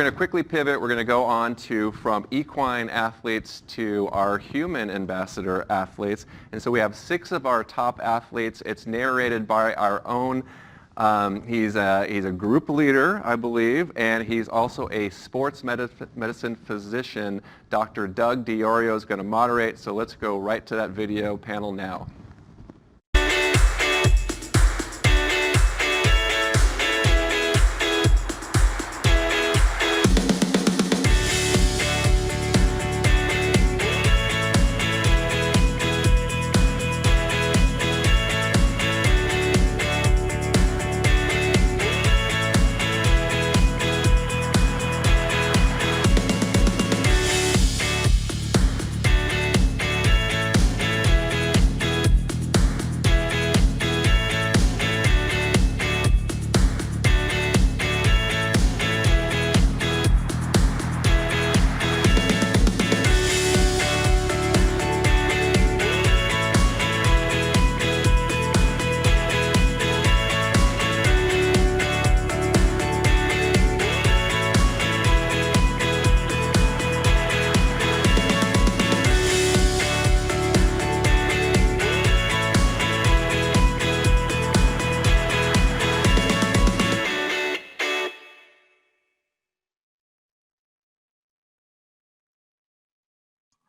going to quickly pivot. We're going to go on to from equine athletes to our human ambassador athletes. And so we have 6 of our top athletes. It's narrated by our own. He's a group leader, I believe, and he's also a sports medicine physician. Dr. Doug DiOrio is going to moderate. So let's go right to that video panel now.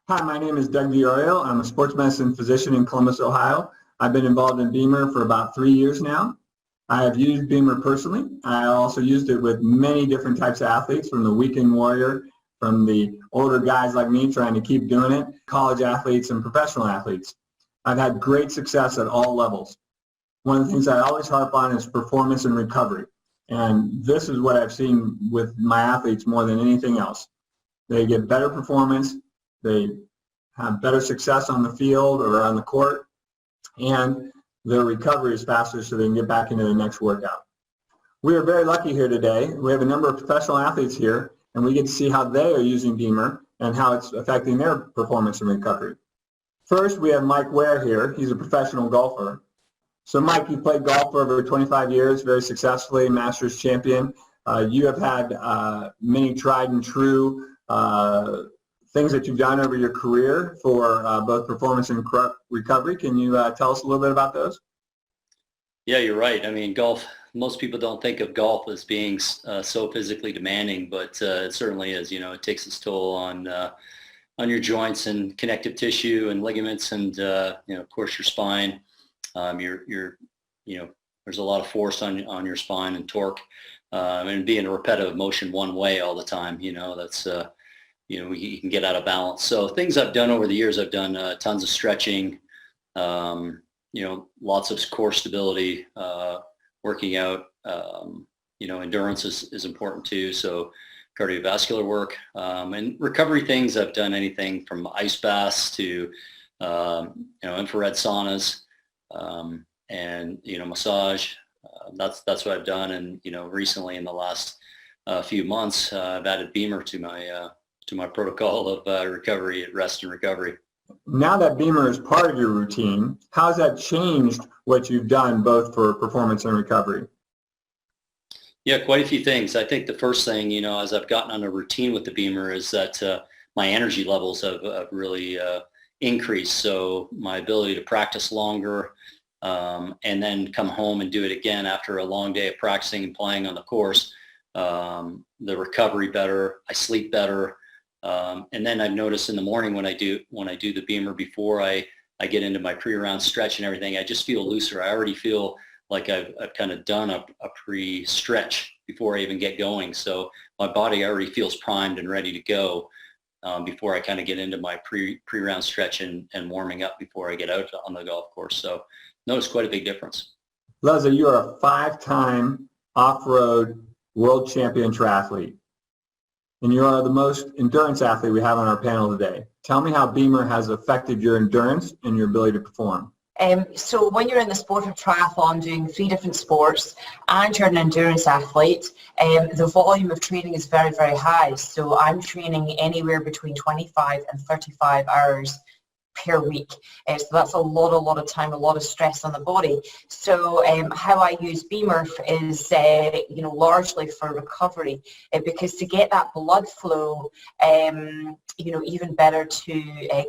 Hi, my name is Doug DiOrio. I'm a sports medicine physician in Columbus, Ohio. I've been involved in BEMER for about 3 years now. I have used BEMER personally. I also used it with many different types of athletes, from the weekend warrior, from the older guys like me trying to keep doing it, college athletes and professional athletes. I've had great success at all levels. One of the things I always harp on is performance and recovery. And this is what I've seen with my athletes more than anything else. They get better performance, they have better success on the field or on the court, and their recovery is faster so they can get back into the next workout. We are very lucky here today. We have a number of professional athletes here, and we get to see how they are using BEMER and how it's affecting their performance and recovery. First, we have Mike Ware here. He's a professional golfer. So Mike, you played golf for over 25 years, very successfully, Masters champion. You have had many tried and true things that you've done over your career for both performance and recovery. Can you tell us a little bit about those? Yeah, you're right. I mean, golf, most people don't think of golf as being so physically demanding, but it certainly is. You know, it takes its toll on your joints and connective tissue and ligaments and, you know, of course, your spine. You know, there's a lot of force on your spine and torque. And being a repetitive motion one way all the time, you know, that's, you know, you can get out of balance. So things I've done over the years, I've done tons of stretching, you know, lots of core stability, working out, you know, endurance is important too. So cardiovascular work, and recovery things, I've done anything from ice baths to, you know, infrared saunas, and, you know, massage. That's what I've done. And, you know, recently in the last few months, I've added BEMER to my protocol of recovery, rest and recovery. Now that BEMER is part of your routine, how has that changed what you've done both for performance and recovery? Yeah, quite a few things. I think the first thing, you know, as I've gotten on a routine with the BEMER is that my energy levels have really increased. So my ability to practice longer, and then come home and do it again after a long day of practicing and playing on the course, the recovery better, I sleep better. And then I've noticed in the morning when I do the BEMER before I get into my pre-round stretch and everything, I just feel looser. I already feel like I've kind of done a pre-stretch before I even get going. So my body already feels primed and ready to go before I kind of get into my pre-round stretch and warming up before I get out on the golf course. So notice quite a big difference. Leslie, you are a 5-time off-road world champion triathlete, and you are the most endurance athlete we have on our panel today. Tell me how BEMER has affected your endurance and your ability to perform. So when you're in the sport of triathlon doing 3 different sports and you're an endurance athlete, the volume of training is very, very high. So I'm training anywhere between 25 and 35 hours per week. So that's a lot of time, a lot of stress on the body. So how I use BEMER is, largely for recovery, because to get that blood flow, even better to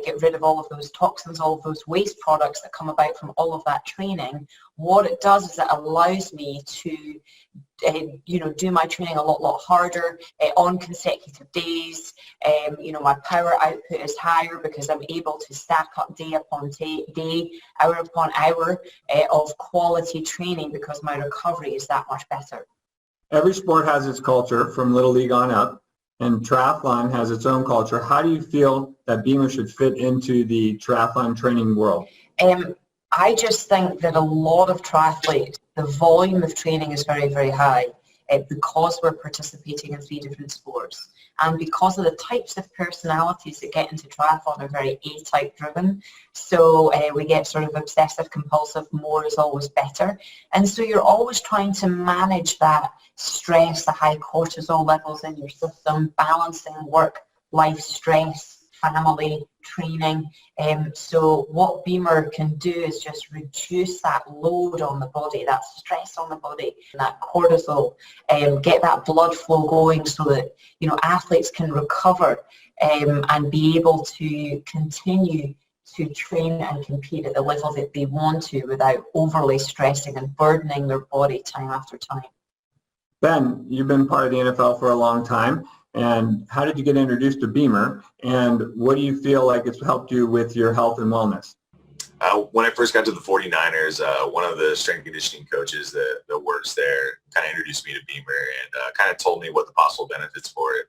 get rid of all of those toxins, all of those waste products that come about from all of that training. What it does is it allows me to do my training a lot harder on consecutive days. My power output is higher because I'm able to stack up day upon day, hour upon hour of quality training because my recovery is that much better. Every sport has its culture from Little League on up, and triathlon has its own culture. How do you feel that BEMER should fit into the triathlon training world? I just think that a lot of triathletes, the volume of training is very high because we're participating in 3 different sports. And because of the types of personalities that get into triathlon are very A-type driven. So we get sort of obsessive compulsive, more is always better. And so you're always trying to manage that stress, the high cortisol levels in your system, balancing work, life stress, family, training. So what BEMER can do is just reduce that load on the body, that stress on the body, that cortisol, get that blood flow going so that, athletes can recover and be able to continue to train and compete at the level that they want to without overly stressing and burdening their body time after time. Ben, you've been part of the NFL for a long time. And how did you get introduced to BEMER, and what do you feel like it's helped you with your health and wellness? When I first got to the 49ers, one of the strength and conditioning coaches that works there kind of introduced me to BEMER and kind of told me what the possible benefits for it.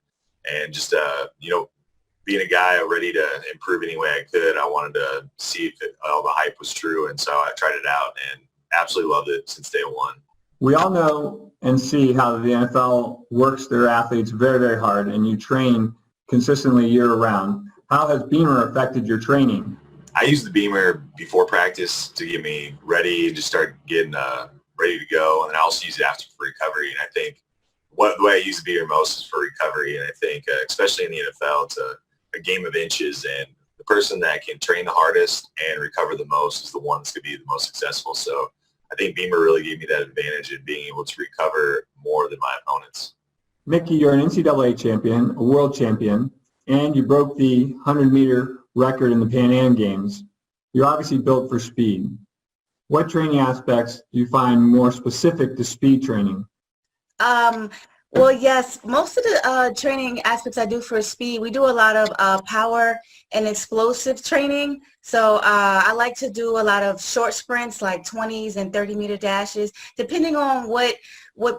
And just, being a guy ready to improve any way I could, I wanted to see if all the hype was true. And so I tried it out and absolutely loved it since day one. We all know and see how the NFL works their athletes very hard, and you train consistently year-round. How has BEMER affected your training? I use the BEMER before practice to get me ready and just start getting ready to go. And then I also use it after for recovery. And I think the way I use the BEMER most is for recovery. And I think, especially in the NFL, it's a game of inches. And the person that can train the hardest and recover the most is the one that's going to be the most successful. So I think BEMER really gave me that advantage in being able to recover more than my opponents. Mickey, you're an NCAA champion, a world champion, and you broke the 100-meter record in the Pan Am Games. You're obviously built for speed. What training aspects do you find more specific to speed training? Well, yes, most of the training aspects I do for speed, we do a lot of power and explosive training. So I like to do a lot of short sprints like 20s and 30-meter dashes, depending on what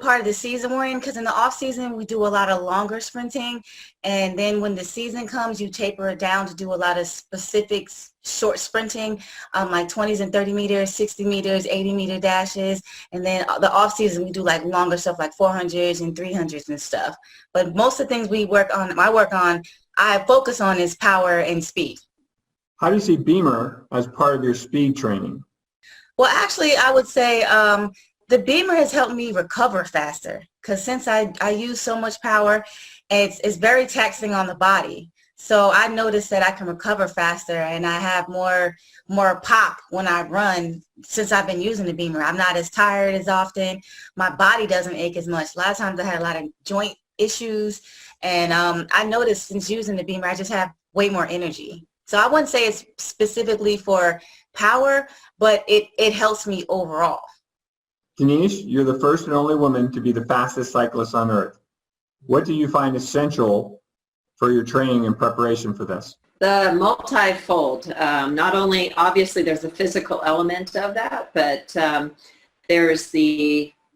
part of the season we're in, because in the off season we do a lot of longer sprinting, and then when the season comes you taper it down to do a lot of specific short sprinting, like 20s and 30 meters, 60 meters, 80-meter dashes, and then the off season we do like longer stuff like 400s and 300s and stuff. But most of the things I focus on is power and speed. How do you see BEMER as part of your speed training? Well, actually, I would say the BEMER has helped me recover faster, because since I use so much power, it's very taxing on the body. So I noticed that I can recover faster and I have more pop when I run since I've been using the BEMER. I'm not as tired as often. My body doesn't ache as much. A lot of times I had a lot of joint issues, and I noticed since using the BEMER, I just have way more energy. So I wouldn't say it's specifically for power, but it helps me overall. Denise, you're the first and only woman to be the fastest cyclist on earth. What do you find essential for your training and preparation for this? The multifold. Not only, obviously, there's a physical element of that, but there's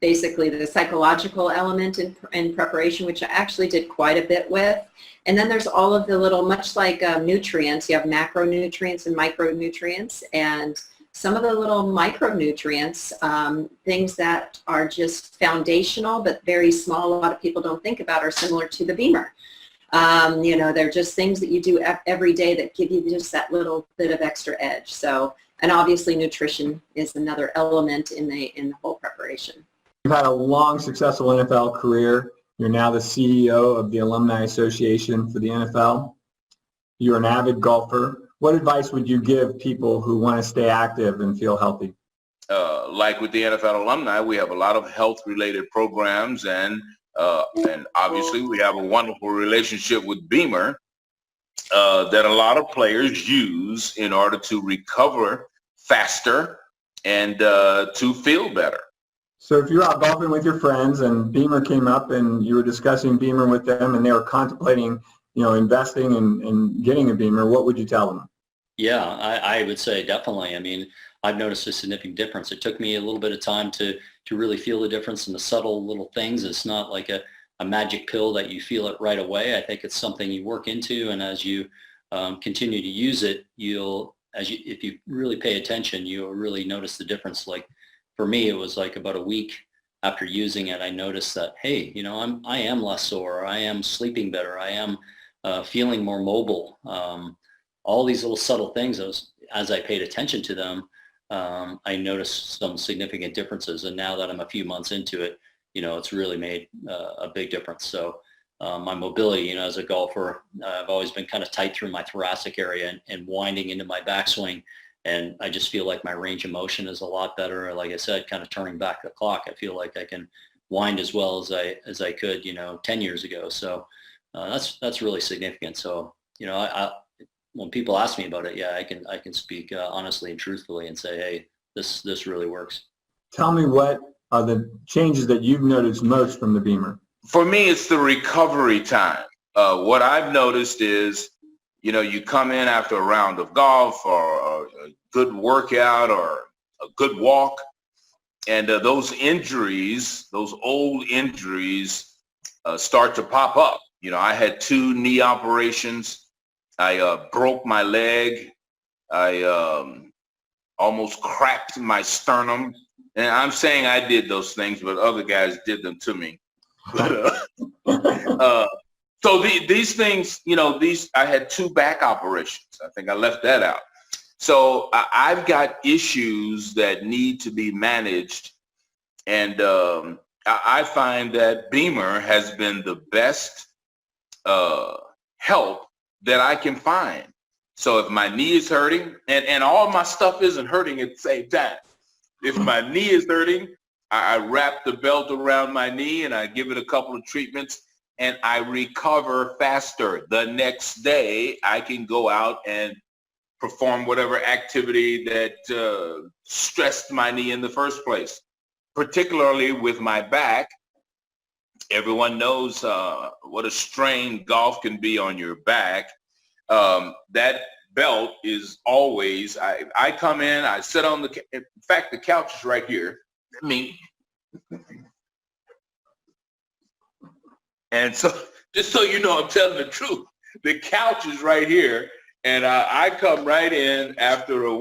basically the psychological element in preparation, which I actually did quite a bit with. And then there's all of the little, much like nutrients, you have macronutrients and micronutrients, and some of the little micronutrients, things that are just foundational but very small, a lot of people don't think about, are similar to the BEMER. They're just things that you do every day that give you just that little bit of extra edge. So, and obviously nutrition is another element in the whole preparation. You've had a long, successful NFL career. You're now the CEO of the Alumni Association for the NFL. You're an avid golfer. What advice would you give people who want to stay active and feel healthy? Like with the NFL alumni, we have a lot of health-related programs, and obviously we have a wonderful relationship with BEMER that a lot of players use in order to recover faster and to feel better. So if you're out golfing with your friends and BEMER came up and you were discussing BEMER with them and they were contemplating, investing in getting a BEMER, what would you tell them? Yeah, I would say definitely. I mean, I've noticed a significant difference. It took me a little bit of time to really feel the difference in the subtle little things. It's not like a magic pill that you feel it right away. I think it's something you work into, and as you continue to use it, if you really pay attention, you'll really notice the difference. Like for me, it was like about a week after using it, I noticed that, hey, I am less sore. I am sleeping better. I am feeling more mobile. All these little subtle things, as I paid attention to them, I noticed some significant differences. And now that I'm a few months into it, it's really made a big difference. So my mobility, as a golfer, I've always been kind of tight through my thoracic area and winding into my backswing. And I just feel like my range of motion is a lot better. Like I said, kind of turning back the clock, I feel like I can wind as well as I could, 10 years ago. So that's really significant. So, when people ask me about it, yeah, I can speak honestly and truthfully and say, hey, this really works. Tell me, what are the changes that you've noticed most from the BEMER? For me, it's the recovery time. What I've noticed is, you come in after a round of golf or a good workout or a good walk, and those injuries, those old injuries, start to pop up. I had 2 knee operations. I broke my leg. I almost cracked my sternum. And I'm saying I did those things, but other guys did them to me. So these things, I had 2 back operations. I think I left that out. So I've got issues that need to be managed. And I find that BEMER has been the best help that I can find. So if my knee is hurting, and all my stuff isn't hurting at the same time. If my knee is hurting, I wrap the belt around my knee and I give it a couple of treatments and I recover faster. The next day, I can go out and perform whatever activity that stressed my knee in the first place. Particularly with my back, everyone knows what a strain golf can be on your back. That belt is always, I come in, I sit on in fact, the couch is right here. And so, just so you know, I'm telling the truth, the couch is right here. And I come right in after a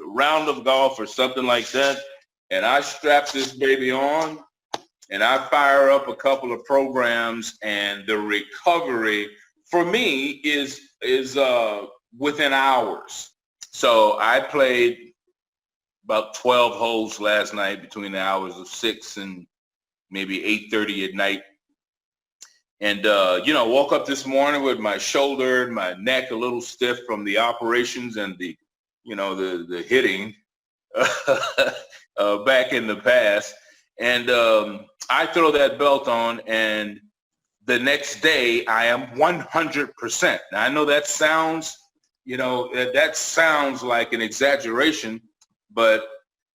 round of golf or something like that. And I strap this baby on and I fire up a couple of programs, and the recovery for me is within hours. So I played about 12 holes last night between the hours of 6 and maybe 8:30 at night. And, woke up this morning with my shoulder, my neck a little stiff from the operations and the hitting back in the past. And I throw that belt on, and the next day I am 100%. Now, I know that sounds, that sounds like an exaggeration, but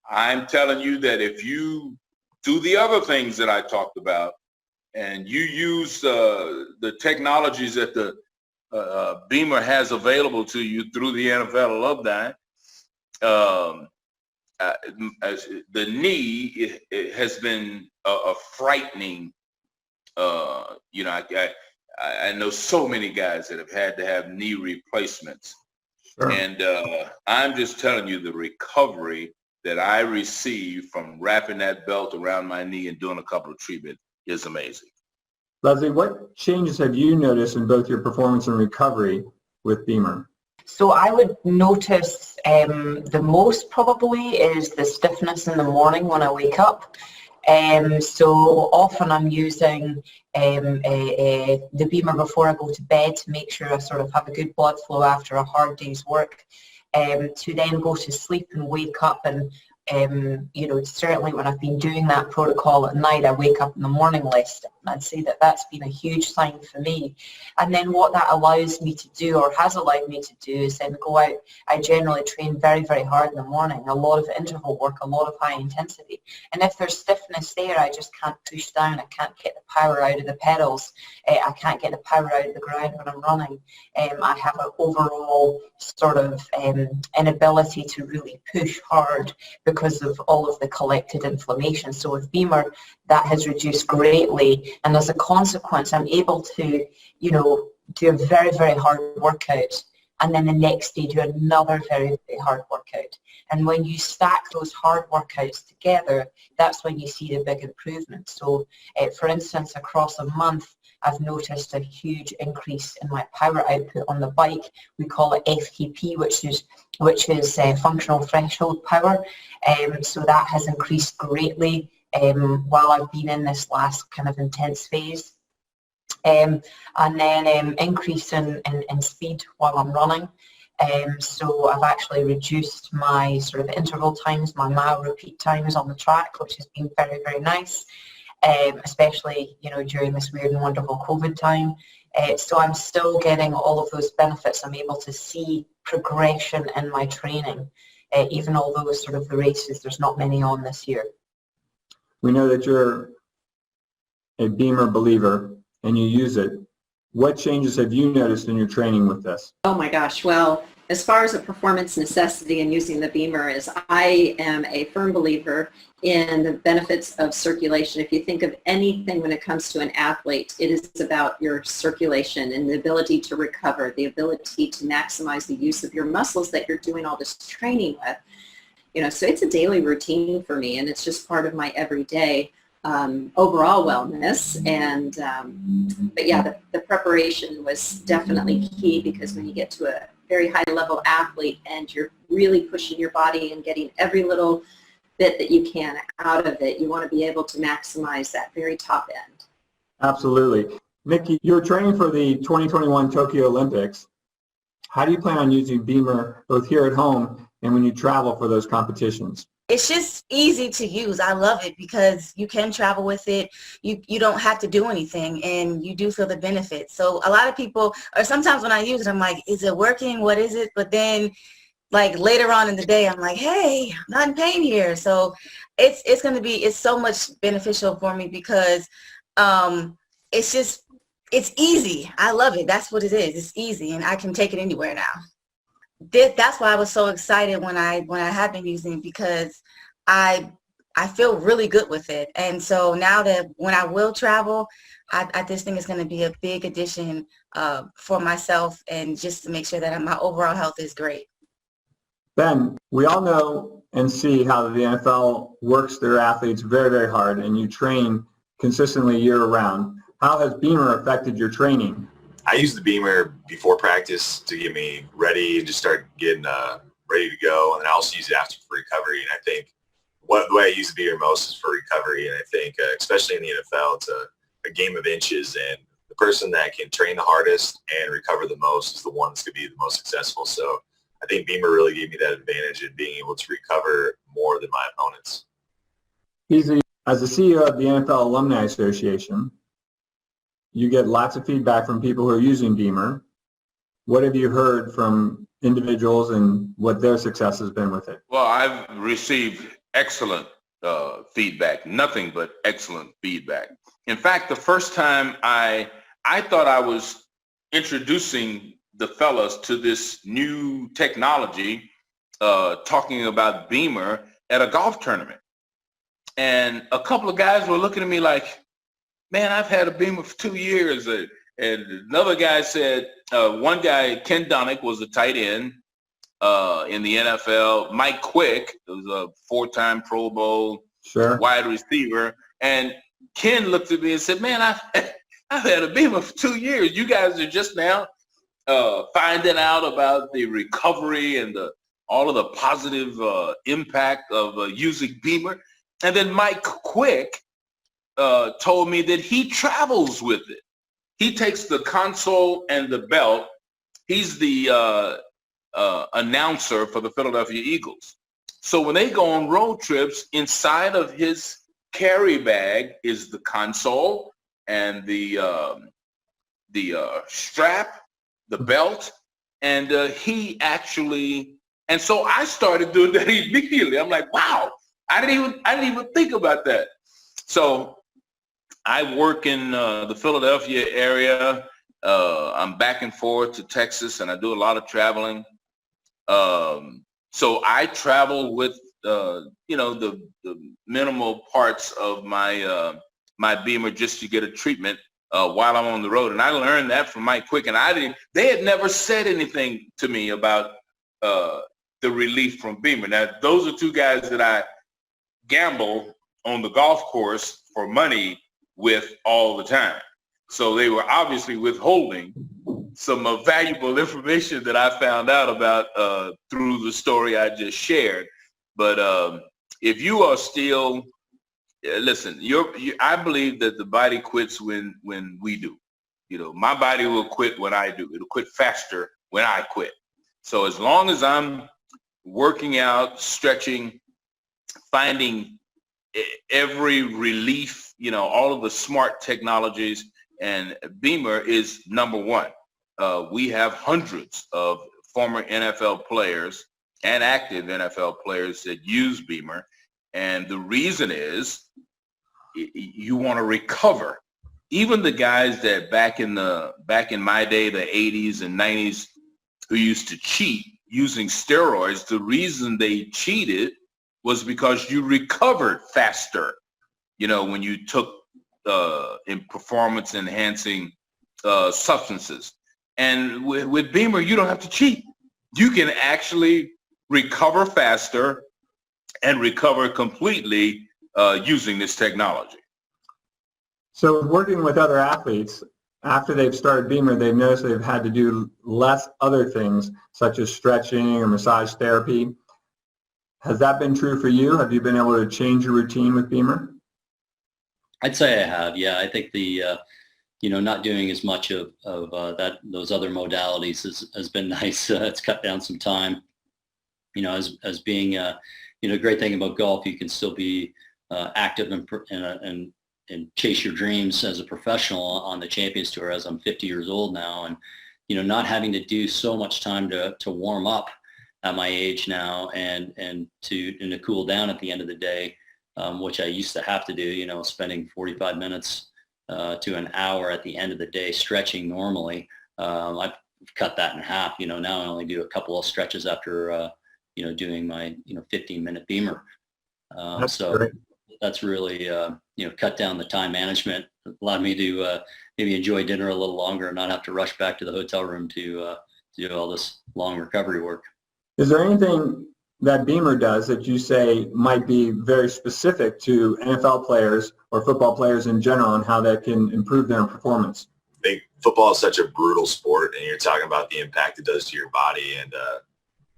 I'm telling you that if you do the other things that I talked about, and you use the technologies that the BEMER has available to you through the NFL alumni, the knee it has been a frightening. I know so many guys that have had to have knee replacements. Sure. And I'm just telling you, the recovery that I receive from wrapping that belt around my knee and doing a couple of treatments is amazing. Leslie, what changes have you noticed in both your performance and recovery with BEMER? So I would notice the most probably is the stiffness in the morning when I wake up. So often I'm using the BEMER before I go to bed to make sure I sort of have a good blood flow after a hard day's work, to then go to sleep and wake up and you know, certainly when I've been doing that protocol at night, I wake up in the morning less. I'd say that that's been a huge sign for me. And then what that allows me to do, or has allowed me to do, is then go out. I generally train very, very hard in the morning, a lot of interval work, a lot of high intensity. And if there's stiffness there, I just can't push down. I can't get the power out of the pedals. I can't get the power out of the ground when I'm running. I have an overall sort of inability to really push hard because of all of the collected inflammation. So with BEMER, that has reduced greatly, and as a consequence, I'm able to, you know, do a very, very hard workout, and then the next day do another very, very hard workout. And when you stack those hard workouts together, that's when you see the big improvement. So, for instance, across a month, I've noticed a huge increase in my power output on the bike. We call it FTP, which is functional threshold power. So that has increased greatly while I've been in this last kind of intense phase. And then increase in speed while I'm running. So I've actually reduced my sort of interval times, my mile repeat times on the track, which has been very, very nice. Especially, you know, during this weird and wonderful COVID time. So I'm still getting all of those benefits. I'm able to see progression in my training, even although sort of the races, there's not many on this year. We know that you're a BEMER believer and you use it. What changes have you noticed in your training with this? Oh my gosh, well, as far as a performance necessity in using the BEMER is, I am a firm believer in the benefits of circulation. If you think of anything when it comes to an athlete, it is about your circulation and the ability to recover, the ability to maximize the use of your muscles that you're doing all this training with. You know, so it's a daily routine for me, and it's just part of my everyday overall wellness. And but yeah, the preparation was definitely key, because when you get to a very high level athlete and you're really pushing your body and getting every little bit that you can out of it, you want to be able to maximize that very top end. Absolutely. Nikki, you're training for the 2021 Tokyo Olympics. How do you plan on using BEMER both here at home and when you travel for those competitions? It's just easy to use. I love it because you can travel with it. You don't have to do anything, and you do feel the benefits. So a lot of people, or sometimes when I use it, I'm like, is it working? What is it? But then like later on in the day, I'm like, hey, I'm not in pain here. So it's so much beneficial for me because it's easy. I love it. That's what it is. It's easy, and I can take it anywhere now. That's why I was so excited when I have been using it, because I feel really good with it. And so now that when I will travel, I just think it's going to be a big addition for myself, and just to make sure that my overall health is great. Ben, we all know and see how the NFL works their athletes very, very hard, and you train consistently year-round. How has BEMER affected your training? I use the BEMER before practice to get me ready and just start getting ready to go. And then I also use it after for recovery. And I think the way I use the BEMER most is for recovery. And I think, especially in the NFL, it's a game of inches. And the person that can train the hardest and recover the most is the one that's going to be the most successful. So I think BEMER really gave me that advantage in being able to recover more than my opponents. As the CEO of the NFL Alumni Association, you get lots of feedback from people who are using BEMER. What have you heard from individuals and what their success has been with it? Well, I've received excellent feedback, nothing but excellent feedback. In fact, the first time I thought I was introducing the fellas to this new technology, talking about BEMER at a golf tournament. And a couple of guys were looking at me like, man, I've had a BEMER for 2 years. And another guy said, one guy, Ken Donick, was a tight end in the NFL. Mike Quick was a 4-time Pro Bowl wide receiver. And Ken looked at me and said, man, I've had a BEMER for 2 years. You guys are just now finding out about the recovery and all of the positive impact of using BEMER. And then Mike Quick told me that he travels with it. He takes the console and the belt. He's the announcer for the Philadelphia Eagles. So when they go on road trips, inside of his carry bag is the console and the strap, the belt, and he actually. And so I started doing that immediately. I'm like, wow, I didn't even think about that. So I work in the Philadelphia area. I'm back and forth to Texas, and I do a lot of traveling. So I travel with, the minimal parts of my my BEMER just to get a treatment while I'm on the road. And I learned that from Mike Quick, and they had never said anything to me about the relief from BEMER. Now, those are two guys that I gamble on the golf course for money with all the time. So they were obviously withholding some valuable information that I found out about through the story I just shared. But if you are still, listen, I believe that the body quits when we do. My body will quit when I do. It'll quit faster when I quit. So as long as I'm working out, stretching, finding every relief, all of the smart technologies, and BEMER is number one. We have hundreds of former NFL players and active NFL players that use BEMER, and the reason is you want to recover. Even the guys that back in my day, the 80s and 90s, who used to cheat using steroids, the reason they cheated was because you recovered faster, when you took in performance enhancing substances. And with BEMER, you don't have to cheat. You can actually recover faster and recover completely using this technology. So working with other athletes, after they've started BEMER, they've noticed they've had to do less other things, such as stretching or massage therapy. Has that been true for you? Have you been able to change your routine with BEMER? I'd say I have. Yeah, I think the not doing as much of those other modalities has been nice. It's cut down some time. As being great thing about golf, you can still be active and chase your dreams as a professional on the Champions Tour. As I'm 50 years old now, and not having to do so much time to warm up at my age now, and to cool down at the end of the day, which I used to have to do. Spending 45 minutes to an hour at the end of the day stretching normally. I've cut that in half. Now I only do a couple of stretches after doing my 15-minute BEMER. So great. That's really cut down the time management, allowed me to maybe enjoy dinner a little longer and not have to rush back to the hotel room to do all this long recovery work. Is there anything that BEMER does that you say might be very specific to NFL players or football players in general on how that can improve their performance? I think football is such a brutal sport, and you're talking about the impact it does to your body, and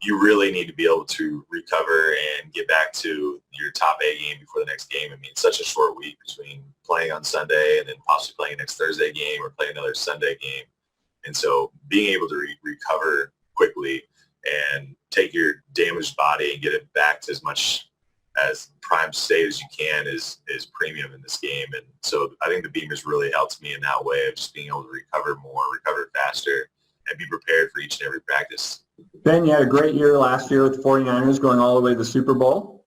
you really need to be able to recover and get back to your top A game before the next game. I mean, it's such a short week between playing on Sunday and then possibly playing next Thursday game or playing another Sunday game. And so being able to recover quickly and take your damaged body and get it back to as much as prime state as you can is premium in this game. And so I think the BEMER's really helped me in that way of just being able to recover more, recover faster, and be prepared for each and every practice. Ben, you had a great year last year with the 49ers, going all the way to the Super Bowl.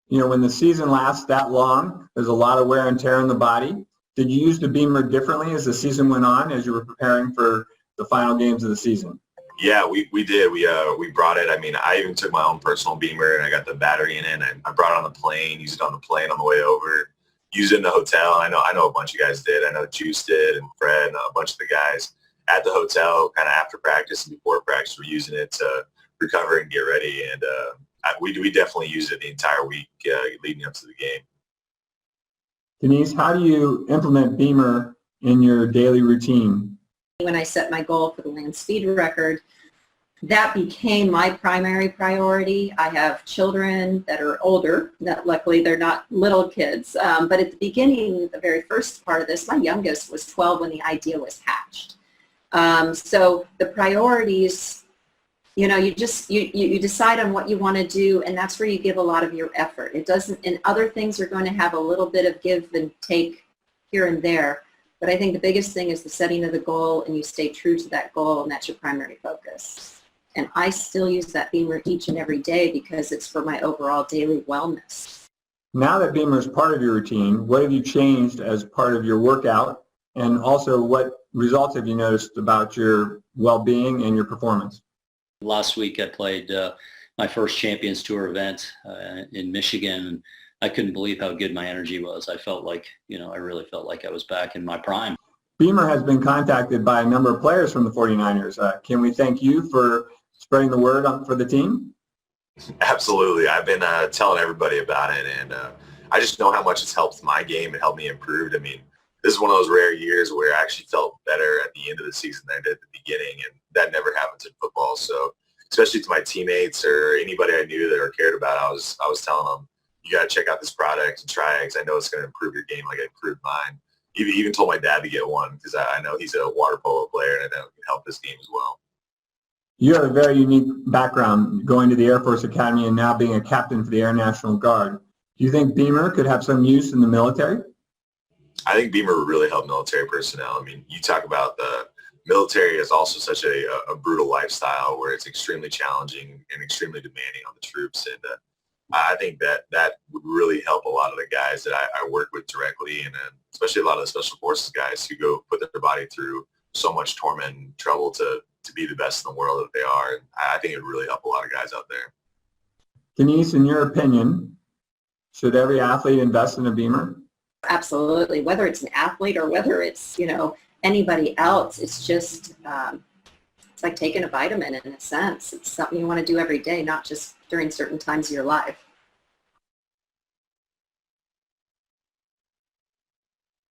When the season lasts that long, there's a lot of wear and tear in the body. Did you use the BEMER differently as the season went on, as you were preparing for the final games of the season? Yeah, we did. We brought it. I mean, I even took my own personal BEMER, and I got the battery in it. And I brought it on the plane, used it on the plane on the way over, used it in the hotel. I know a bunch of guys did. I know Juice did, and Fred, and a bunch of the guys at the hotel, kind of after practice and before practice, we're using it to recover and get ready. And we definitely used it the entire week leading up to the game. Denise, how do you implement BEMER in your daily routine? When I set my goal for the land speed record, that became my primary priority. I have children that are older, that luckily they're not little kids. But at the beginning, the very first part of this, my youngest was 12 when the idea was hatched. So the priorities, you know, you decide on what you want to do, and that's where you give a lot of your effort. It doesn't, and other things are going to have a little bit of give and take here and there. But I think the biggest thing is the setting of the goal, and you stay true to that goal, and that's your primary focus. And I still use that BEMER each and every day because it's for my overall daily wellness. Now that BEMER is part of your routine, what have you changed as part of your workout? And also, what results have you noticed about your well-being and your performance? Last week I played my first Champions Tour event in Michigan, and I couldn't believe how good my energy was. I felt like, you know, I really felt like I was back in my prime. BEMER has been contacted by a number of players from the 49ers. Can we thank you for spreading the word for the team? Absolutely. I've been telling everybody about it, and I just know how much it's helped my game and helped me improve. I mean, this is one of those rare years where I actually felt better at the end of the season than I did at the beginning, and that never happens in football. So especially to my teammates or anybody I knew that or cared about, I was telling them, you got to check out this product and try it because I know it's going to improve your game like it improved mine. Even told my dad to get one because I know he's a water polo player and I know it can help his game as well. You have a very unique background, going to the Air Force Academy and now being a captain for the Air National Guard. Do you think BEMER could have some use in the military? I think BEMER would really help military personnel. I mean, you talk about the military is also such a brutal lifestyle where it's extremely challenging and extremely demanding on the troops. And I think that would really help a lot of the guys that I work with directly, and especially a lot of the special forces guys who go put their body through so much torment and trouble to be the best in the world that they are. And I think it would really help a lot of guys out there. Denise, in your opinion, should every athlete invest in a BEMER? Absolutely. Whether it's an athlete or whether it's, you know, anybody else, it's just, it's like taking a vitamin in a sense. It's something you want to do every day, not just during certain times of your life.